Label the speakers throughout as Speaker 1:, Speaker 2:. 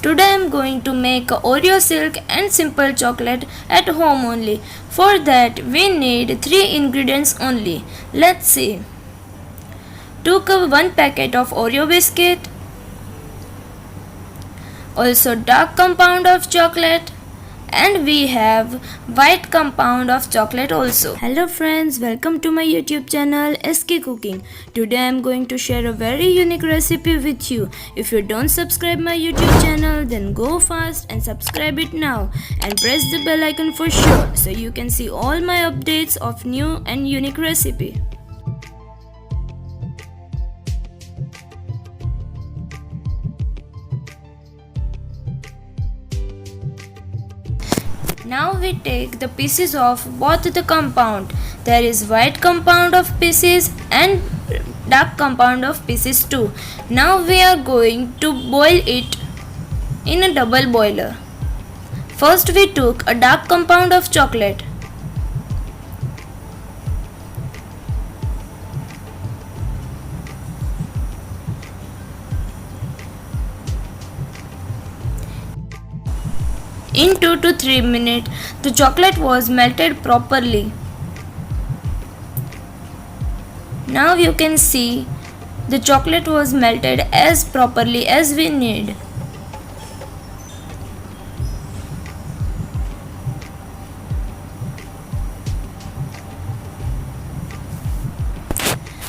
Speaker 1: Today I am going to make Oreo silk and simple chocolate at home only. For that we need 3 ingredients only. Let's see. Took 1 packet of Oreo biscuit, also dark compound of chocolate, and we have white compound of chocolate also. Hello friends, welcome to my YouTube channel Skcooking. Today I am going to share a very unique recipe with you. If you don't subscribe my YouTube channel, then go fast and subscribe it now and press the bell icon for sure so you can see all my updates of new and unique recipe. Now we take the pieces of both the compound. There is white compound of pieces and dark compound of pieces too. Now we are going to boil it in a double boiler. First we took a dark compound of chocolate. In 2 to 3 minutes, the chocolate was melted properly. Now you can see the chocolate was melted as properly as we need.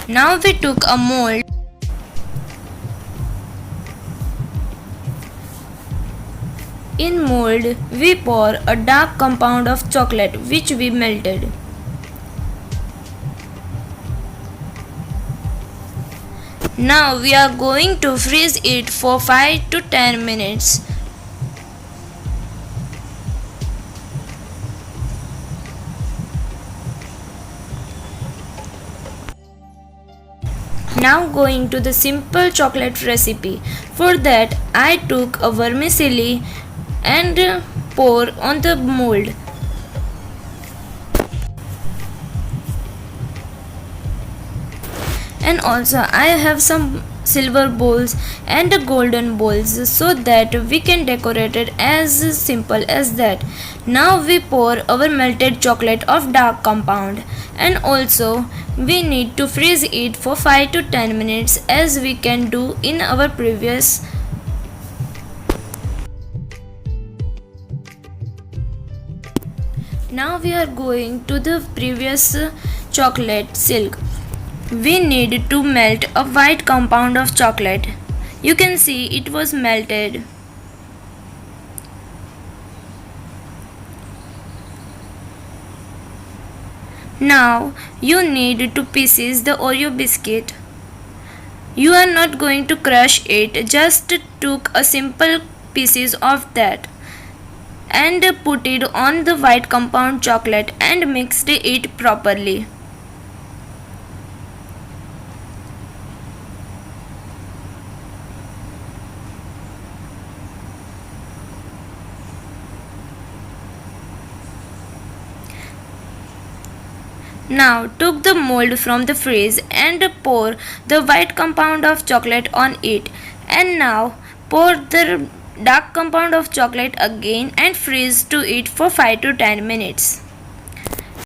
Speaker 1: Now we took a mold. In mold, we pour a dark compound of chocolate which we melted. Now we are going to freeze it for 5 to 10 minutes. Now going to the simple chocolate recipe. For that I took a vermicelli and pour on the mold. And also I have some silver bowls and golden bowls so that we can decorate it as simple as that. Now we pour our melted chocolate of dark compound, and also we need to freeze it for 5 to 10 minutes as we can do in our previous. Now we are going to the previous chocolate silk. We need to melt a white compound of chocolate. You can see it was melted. Now you need to pieces the Oreo biscuit. You are not going to crush it, just took a simple pieces of that and put it on the white compound chocolate and mixed it properly. Now took the mold from the freeze and pour the white compound of chocolate on it, and now pour the dark compound of chocolate again and freeze to it for 5 to 10 minutes.